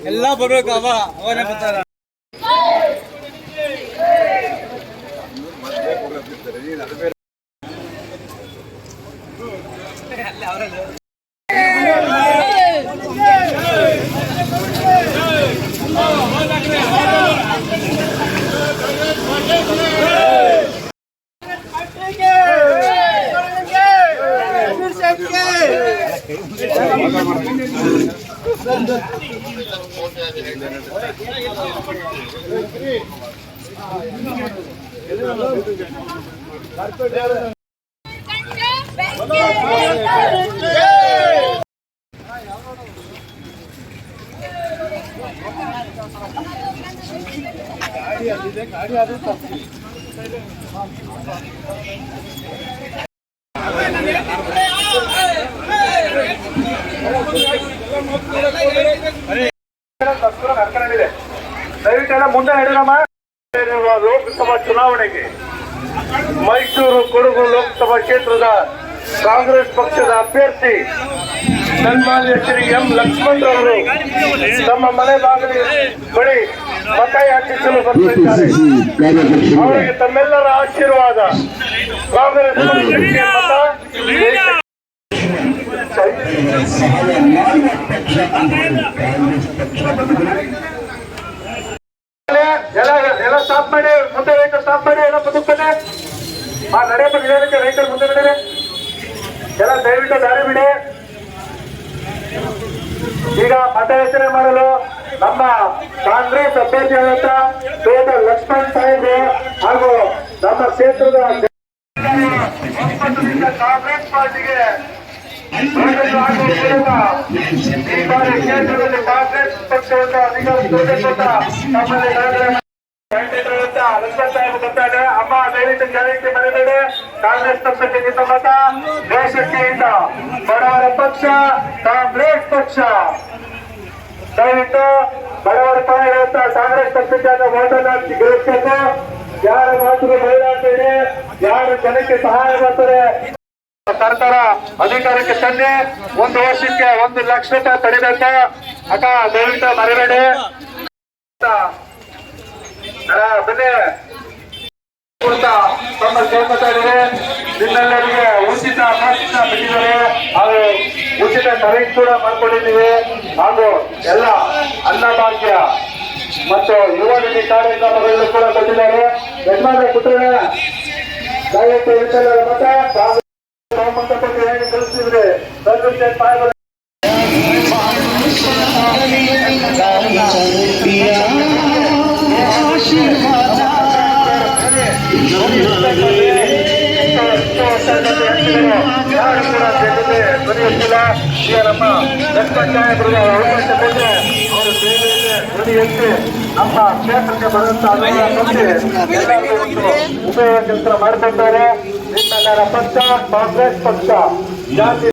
ಎಲ್ಲ ಬರ್ಬೇಕು ಅವನೇ ಬರ್ತಾರ. ದಯವಿಟ್ಟೆಲ್ಲ ಮುಂದೆ ನಡೆಯಮ್ಮ. ಲೋಕಸಭಾ ಚುನಾವಣೆಗೆ ಮೈಸೂರು ಕೊಡಗು ಲೋಕಸಭಾ ಕ್ಷೇತ್ರದ ಕಾಂಗ್ರೆಸ್ ಪಕ್ಷದ ಅಭ್ಯರ್ಥಿ ಸನ್ಮಾನ್ಯ ಶ್ರೀ ಎಂ ಲಕ್ಷ್ಮಣರವರು ತಮ್ಮ ಮನೆ ಬಾಗಿಲು ಬಳಿ ಮತ ಯಾಚಿಸಲು ಬರ್ತಿದ್ದಾರೆ. ಅವರಿಗೆ ತಮ್ಮೆಲ್ಲರ ಆಶೀರ್ವಾದ. ಕಾಂಗ್ರೆಸ್ ಪಕ್ಷಕ್ಕೆ ಮತ ಎಲ್ಲ ಸ್ಟಾಪ್ ಮಾಡಿ, ಮುಂದೆ ವೆಹಿಕಲ್ ಸ್ಟಾಪ್ ಮಾಡಿ, ಎಲ್ಲ ಬದುಕನೆ ನಡೆಯಬೇಕು. ನಿಧಾನಕ್ಕೆ ವೆಹಿಕಲ್ ಮುಂದೆ ನಡೆಯಿರಿ. ಎಲ್ಲ ದಯವಿಟ್ಟು ದಾರಿ ಬಿಡಿ. ಈಗ ಮತಯಾಚನೆ ಮಾಡಲು ನಮ್ಮ ಕಾಂಗ್ರೆಸ್ ಅಭ್ಯರ್ಥಿಯಾದಂತ ತೋಟ ಲಕ್ಷ್ಮಣ್ ಸಾಹೇಬ್ ಹಾಗೂ ನಮ್ಮ ಕ್ಷೇತ್ರದ ಕಾಂಗ್ರೆಸ್ ಪಾರ್ಟಿಗೆ ಈ ಬಾರಿ ಕ್ಷೇತ್ರದಲ್ಲಿ ಕಾಂಗ್ರೆಸ್ ಪಕ್ಷವನ್ನು ಅಧಿಕಾರ ಲಕ್ಷ್ಮಣ್ ಸಾಹೇಬ್ ಗೊತ್ತಾಗ ಅಮ್ಮ ದಯವಿಟ್ಟು ಜನಕ್ಕೆ ಮನೆಬೇಡಿ. ಕಾಂಗ್ರೆಸ್ ಪಕ್ಷಕ್ಕೆ ನಿಮ್ಮ ಮತ ದೇಶಕ್ಕೆ ಇಂದ ಬಡವರ ಪಕ್ಷ ಕಾಂಗ್ರೆಸ್ ಪಕ್ಷ. ದಯವಿಟ್ಟು ಬಡವರ ಪರ ಇರುವಂತಹ ಕಾಂಗ್ರೆಸ್ ಪಕ್ಷಕ್ಕೆ ವೋಟನ್ನು ಗೆಲ್ಲಿಸಬೇಕು. ಯಾರ ಮಾತಿಗೆ ಬಯಲಾಗ್ತದೆ, ಯಾರು ಜನಕ್ಕೆ ಸಹಾಯ ಮಾಡ್ತಾರೆ, ಸರ್ಕಾರ ಅಧಿಕಾರಕ್ಕೆ ತಂದೆ 1 ವರ್ಷಕ್ಕೆ 1 ಲಕ್ಷ ರೂಪಾಯಿ ಪಡಿಬೇಕ. ಅಕ್ಕ ದಯವಿಟ್ಟು ಮರಿಬೇಡಿ. ಬೆಲೆ ತಮ್ಮ ಕೇಳ್ಕೊತಾಯಿದೆ. ನಿಮ್ಮೆಲ್ಲರಿಗೆ ಉಚಿತ ಬಸ್ ಬಿಟ್ಟಿದ್ದಾರೆ, ಹಾಗೂ ಉಚಿತ ಕರೆಂಟ್ ಕೂಡ ಮಾಡ್ಕೊಂಡಿದ್ದೀವಿ, ಹಾಗೂ ಎಲ್ಲ ಅನ್ನಭಾಗ್ಯ ಮತ್ತು ಯುವ ನಿಧಿ ಕಾರ್ಯಕ್ರಮಗಳನ್ನು ಕೂಡ ಕೊಟ್ಟಿದ್ದಾರೆ. ಯಜಮಾನ ಪುತ್ರನ ದಯವಿಟ್ಟು ಇರುತ್ತಲ್ಲ ಮತ ಸಂಬಂಧಪಟ್ಟು ಹೇಗೆ ಕಲಿಸ್ತಿದ್ರೆ ಯಾರು ಕೂಡ ಧ್ವನಿಯಿಲ್ಲ. ಈಗ ನಮ್ಮ ಲಕ್ಷ್ಮಣ್ ಸಾಹೇಬರು ಅವಕಾಶ ಕೊಟ್ಟರೆ ಅವರು ಸೇವೆಯಲ್ಲಿ ಧ್ವನಿ ಎತ್ತಿ ನಮ್ಮ ಕ್ಷೇತ್ರಕ್ಕೆ ಬರುವಂತಹ ಉಪಯೋಗ ಕೆಲಸ ಮಾಡಿಕೊಡ್ತಾರೆ. ನಿಮ್ಮೆಲ್ಲರ ಪಕ್ಷ ಕಾಂಗ್ರೆಸ್ ಪಕ್ಷ ಜಾತಿ